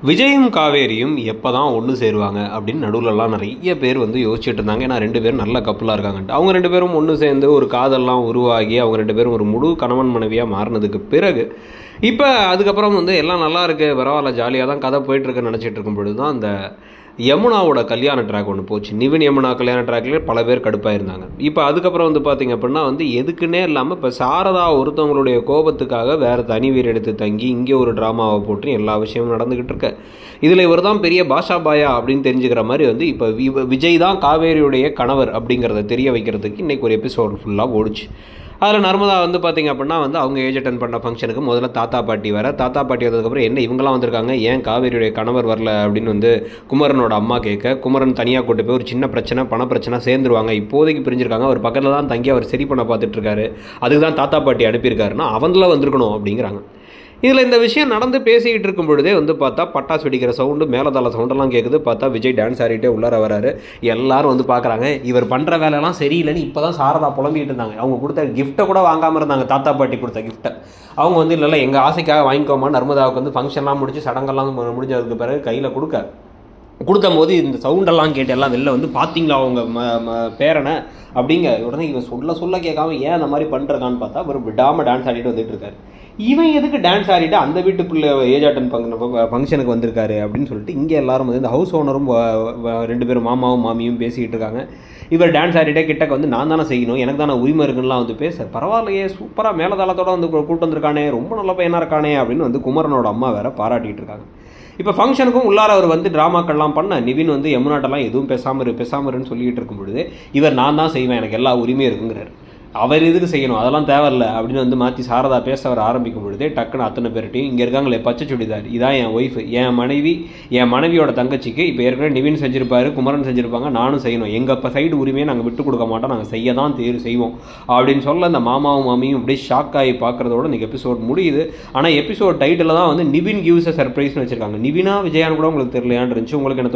விஜயும் காவேரியும் எப்போ தான் ஒன்று சேருவாங்க அப்படின்னு நடுவில்லாம் நிறைய பேர் வந்து யோசிச்சுட்டு இருந்தாங்க. ஏன்னா 2 பேரும் நல்ல கப்பலாக இருக்காங்கன்ட்டு. அவங்க 2 பேரும் ஒன்று சேர்ந்து ஒரு காதல்லாம் உருவாகி அவங்க 2 பேரும் ஒரு முழு கணவன் மனைவியாக மாறினதுக்கு பிறகு இப்போ அதுக்கப்புறம் வந்து எல்லாம் நல்லா இருக்குது, பரவாயில்ல, ஜாலியாக தான் கதை போயிட்டுருக்குன்னு நினச்சிட்டு இருக்கும் பொழுது தான் அந்த யமுனாவோட கல்யாண ட்ராக் ஒன்று போச்சு. நிவின் யமுனா கல்யாண ட்ராக்லேயே பல பேர் கடுப்பாக இருந்தாங்க. இப்போ அதுக்கப்புறம் வந்து பார்த்திங்க அப்படின்னா வந்து எதுக்குன்னே இல்லாமல் இப்போ சாரதா ஒருத்தவங்களுடைய கோபத்துக்காக வேறு தனி வீடு எடுத்து தங்கி இங்கே ஒரு ட்ராமாவை போட்டு எல்லா விஷயமும் நடந்துக்கிட்டு இருக்கு. இதில் இவர் தான் பெரிய பாஷா பாயா அப்படின்னு தெரிஞ்சுக்கிற மாதிரி வந்து இப்போ விஜய் தான் காவேரியுடைய கணவர் அப்படிங்கிறத தெரிய வைக்கிறதுக்கு இன்றைக்கி ஒரு எபிசோடு ஃபுல்லாக ஓடிச்சு. அதில் நர்மதா வந்து பார்த்திங்க அப்படின்னா வந்து அவங்க ஏஜ் அட்டன் பண்ண ஃபங்க்ஷனுக்கு முதல்ல தாத்தா பாட்டி வந்ததுக்கப்புறம் என்ன இவங்களாம் வந்திருக்காங்க, ஏன் காவேரியுடைய கணவர் வரல அப்படின்னு வந்து குமரனோட அம்மா கேட்க, குமரன் தனியாக கூட்டு போய் ஒரு சின்ன பிரச்சனை பண பிரச்சனை சேர்ந்துருவாங்க, இப்போதைக்கு பிரிஞ்சிருக்காங்க, அவர் பக்கத்தில் தான் தங்கி அவர் சரி பண்ண பார்த்துட்டு இருக்காரு, அதுக்கு தான் தாத்தா பாட்டி அனுப்பியிருக்காருன்னா அவங்கள வந்திருக்கணும் அப்படிங்கிறாங்க. இதில் இந்த விஷயம் நடந்து பேசிக்கிட்டு இருக்கும் பொழுதே வந்து பார்த்தா பட்டாசு வெடிக்கிற சவுண்டு மேலதாள சவுண்டெல்லாம் கேட்குது. பார்த்தா விஜய் டான்ஸ் ஆடிட்டே உள்ளார வராரு. எல்லாரும் வந்து பார்க்குறாங்க, இவர் பண்ணுற வேலைலாம் சரியில்லைன்னு இப்போ தான் சாரதா புலம்பிகிட்டு இருந்தாங்க. அவங்க கொடுத்த கிஃப்ட்டை கூட வாங்காமல் இருந்தாங்க, தாத்தா பாட்டி கொடுத்த கிஃப்ட்டை. அவங்க வந்து இல்லை எங்கள் ஆசைக்காக வாங்கிக்கோமா, நர்மதாவுக்கு வந்து ஃபங்க்ஷன்லாம் முடிச்சு சடங்கெல்லாம் முடிஞ்சதுக்கு பிறகு கையில் கொடுக்கும் போது இந்த சவுண்டெல்லாம் கேட்டு எல்லாம் வெளில வந்து பார்த்தீங்களா அவங்க பேரனை அப்படிங்க. உடனே இவன் சொல்ல கேட்காம ஏன் அந்த மாதிரி பண்ணுறதான்னு பார்த்தா அவர் விடாமல் டான்ஸ் ஆடிட்டு வந்துட்டு இருக்காரு. இவன் எதுக்கு டான்ஸ் ஆடிட்டு அந்த வீட்டு பிள்ளை ஏஜ் அட்டன் ஃபங்க்ஷனுக்கு வந்திருக்காரு அப்படின்னு சொல்லிட்டு இங்கே எல்லாரும் வந்து இந்த ஹவுஸ் ஓனரும் 2 பேரும் மாமாவும் மாமியும் பேசிக்கிட்டு இருக்காங்க. இவர் டான்ஸ் ஆடிட்டே கிட்டக்க வந்து நான் தானே செய்யணும், எனக்கு தானே உரிமை இருக்குன்னா வந்து பேச, பரவாயில்லையே சூப்பராக மேலதாளத்தோடு வந்து கூட்டு வந்திருக்கானே, ரொம்ப நல்ல பையனாக இருக்கானே அப்படின்னு வந்து குமரனோட அம்மா வேற பாராட்டிகிட்டு இருக்காங்க. இப்போ ஃபங்க்ஷனுக்கும் உள்ளார அவர் வந்து ட்ராமாக்கள்லாம் பண்ண நிவின் வந்து யமுனாட்டெல்லாம் எதுவும் பேசாமருன்னு சொல்லிகிட்டு இருக்கும் பொழுது இவர் நான் தான் செய்வேன், எனக்கு எல்லா உரிமையும் இருக்குங்கிறார். அவர் எதுக்கு செய்யணும், அதெல்லாம் தேவையில்லை அப்படின்னு வந்து மாற்றி சாரதா பேச அவர் ஆரம்பிக்கும் பொழுதே டக்குன்னு அத்தனை பேர்ட்டையும் இங்கே இருக்காங்களே பச்சை சுடிதார், இதான் என் ஒய்ஃபு, என் மனைவியோட தங்கச்சிக்கு இப்போ ஏற்கனவே நிவின் செஞ்சிருப்பாரு, குமரன் செஞ்சுருப்பாங்க, நானும் செய்யணும், எங்கள் சைடு உரிமையை நாங்கள் விட்டு கொடுக்க மாட்டோம், நாங்கள் செய்ய தான் செய்வோம் அப்படின்னு சொல்ல அந்த மாமாவும் மாமியும் அப்படியே ஷாக் ஆகி பார்க்குறதோட இன்றைக்கி எபிசோட் முடியுது. ஆனால் எபிசோட் டைட்டில் தான் வந்து நிவின் கிவ்ஸ் அ சர்ப்ரைஸ்னு வச்சுருக்காங்க. நிவினா விஜயான்னு கூட உங்களுக்கு தெரியலையான்னு இருந்துச்சு. உங்களுக்கு என்ன